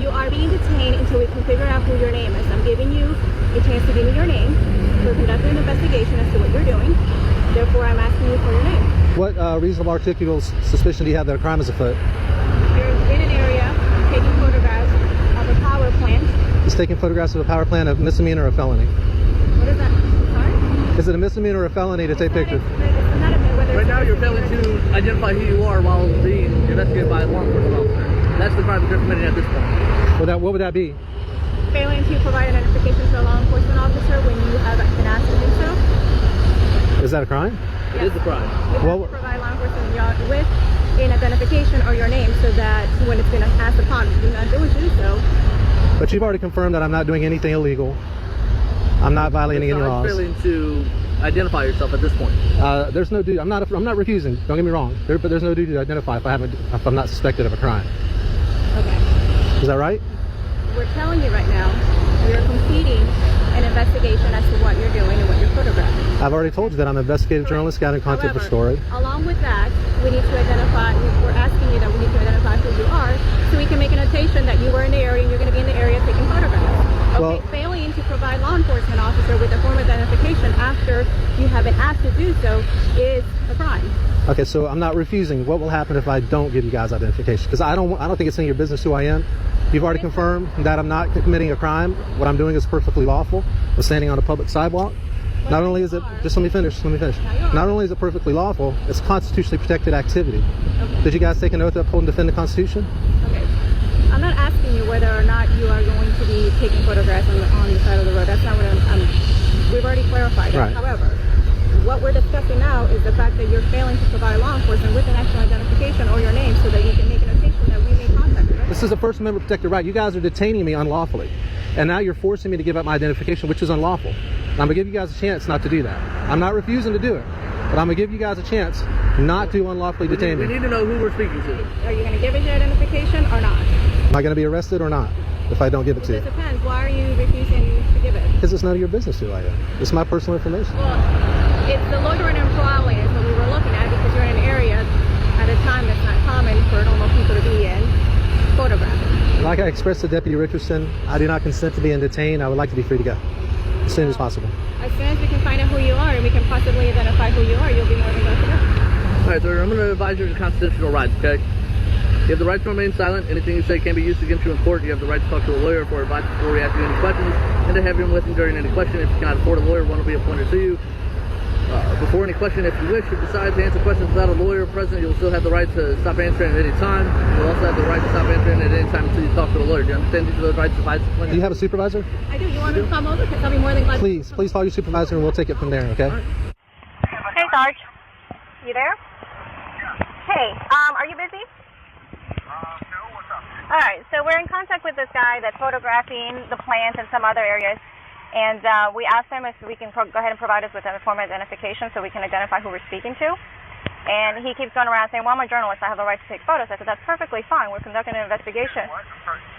you are being detained until we can figure out who your name is. I'm giving you a chance to give me your name. We're conducting an investigation as to what you're doing. Therefore, I'm asking you for your name. What reasonable articulable suspicion do you have that a crime is afoot? You're in an area taking photographs of a power plant. Is taking photographs of a power plant a misdemeanor or a felony? What is that? Sorry? Is it a misdemeanor or a felony to take pictures? It's not a, Right now, you're failing to identify who you are while being investigated by a law enforcement officer. That's the crime that you're committing at this point. What would that be? Failing to provide an identification to a law enforcement officer when you have been asked to do so. Is that a crime? It is a crime. You have to provide law enforcement with an identification or your name so that when it's been asked upon, you do not do so. But you've already confirmed that I'm not doing anything illegal. I'm not violating any laws. Failing to identify yourself at this point. There's no duty. I'm not refusing. Don't get me wrong. But there's no duty to identify if I'm not suspected of a crime. Okay. Is that right? We're telling you right now, you're completing an investigation as to what you're doing and what you're photographing. I've already told you that I'm an investigative journalist gathering content for story. Along with that, we need to identify, we're asking you that we need to identify who you are so we can make a notation that you were in the area and you're going to be in the area taking photographs. Okay, well, failing to provide law enforcement officer with a form of identification after you have been asked to do so is a crime. Okay, so I'm not refusing. What will happen if I don't give you guys identification? Because I don't think it's in your business who I am. You've already confirmed that I'm not committing a crime. What I'm doing is perfectly lawful. I'm standing on a public sidewalk. Not only is it, just let me finish. Not only is it perfectly lawful, it's constitutionally protected activity. Okay. Did you guys take an oath to uphold and defend the Constitution? Okay. I'm not asking you whether or not you are going to be taking photographs on the side of the road. That's not what we've already clarified that. Right. However, what we're discussing now is the fact that you're failing to provide law enforcement with an actual identification or your name so that you can make a notation that we may contact you. This is a First Amendment protected right. You guys are detaining me unlawfully. And now you're forcing me to give up my identification, which is unlawful. And I'm going to give you guys a chance not to do that. I'm not refusing to do it. But I'm going to give you guys a chance not to unlawfully detain me. We need to know who we're speaking to. Are you going to give us your identification or not? Am I going to be arrested or not if I don't give it to you? It depends. Why are you refusing to give it? Because it's none of your business who I am. It's my personal information. Well, it's the loitering and prowling is what we were looking at because you're in an area at a time that's not common for normal people to be in photographing. Like I expressed to Deputy Richardson, I do not consent to being detained. I would like to be free to go as soon as possible. As soon as we can find out who you are and we can possibly identify who you are, you'll be more than welcome to go. Alright, sir, I'm going to advise you of your constitutional rights, okay? You have the right to remain silent. Anything you say can be used against you in court. You have the right to talk to a lawyer for advice before reacting to any questions and to have him listen during any question. If you cannot afford a lawyer, one will be appointed to you. Before any question, if you wish, if you decide to answer questions without a lawyer present, you'll still have the right to stop answering at any time. You'll also have the right to stop answering at any time until you talk to a lawyer. Do you understand these are the rights advised? Do you have a supervisor? I do. You want me to come over? Because I'll be more than glad. Please call your supervisor and we'll take it from there, okay? Hey, Sarge. You there? Hey, are you busy? No, what's up? All right, so we're in contact with this guy that's photographing the plants and some other areas, and we asked him if we can go ahead and provide us with a form of identification so we can identify who we're speaking to. And he keeps going around saying, well, I'm a journalist, I have the right to take photos. I said, that's perfectly fine. We're conducting an investigation. What?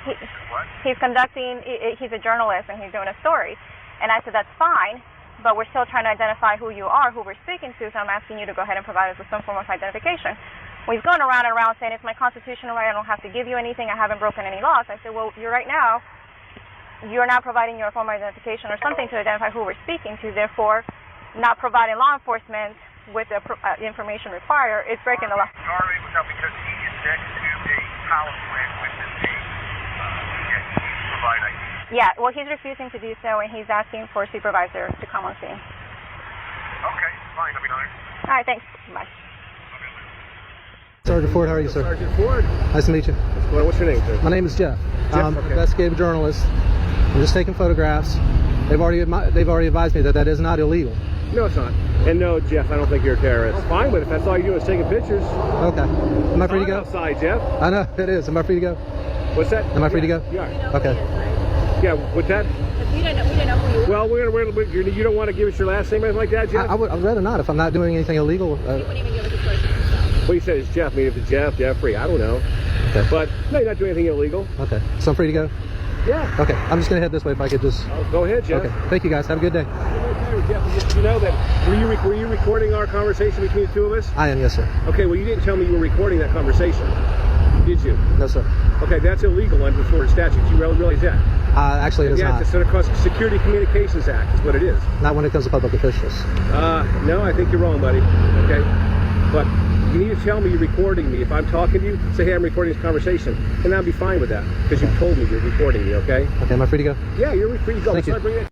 What? He's a journalist, and he's doing a story. And I said, that's fine, but we're still trying to identify who you are, who we're speaking to, so I'm asking you to go ahead and provide us with some form of identification. We've gone around and around saying it's my constitutional right, I don't have to give you anything, I haven't broken any laws. I said, well, you're not providing your form of identification or something to identify who we're speaking to, therefore not providing law enforcement with the information required is breaking the law. Sorry, because he is next to a power plant with his name. He needs to provide ID. Yeah, well, he's refusing to do so, and he's asking for a supervisor to come on scene. Okay, fine, I'll be nice. All right, thanks. Bye. Sergeant Ford, how are you, sir? Sergeant Ford. Nice to meet you. What's your name, sir? My name is Jeff. I'm okay. an investigative journalist. I'm just taking photographs. They've already advised me that that is not illegal. No, it's not. And no, Jeff, I don't think you're a terrorist. Fine, but if that's all you're doing is taking pictures. Okay. Am I free to go? Outside, Jeff. I know, it is. Am I free to go? What's that? Am I free to go? You are. Okay. Yeah, what's that? We didn't know who you were. Well, you don't want to give us your last name or anything like that, Jeff? I'd rather not if I'm not doing anything illegal. He wouldn't even give us his first name. What you said is Jeff. I mean, if it's Jeff, Jeffrey, I don't know. Okay. But no, you're not doing anything illegal. Okay. So I'm free to go? Yeah. Okay. I'm just going to head this way if I could just... Oh, go ahead, Jeff. Okay. Thank you, guys. Have a good day. Jeff, you know that, were you recording our conversation between the two of us? I am, yes, sir. Okay, well, you didn't tell me you were recording that conversation, did you? No, sir. Okay, that's illegal under the Florida statute. You realize that? Actually, it is Yeah, not. it's the Security Communications Act is what it is. Not when it comes to public officials. No, I think you're wrong, buddy. Okay? But you need to tell me you're recording me. If I'm talking to you, say, hey, I'm recording this conversation. And I'll be fine with that because you've told me you're recording me, okay? Okay, am I free to go? Yeah, you're free to go. Thank you. Let's not bring that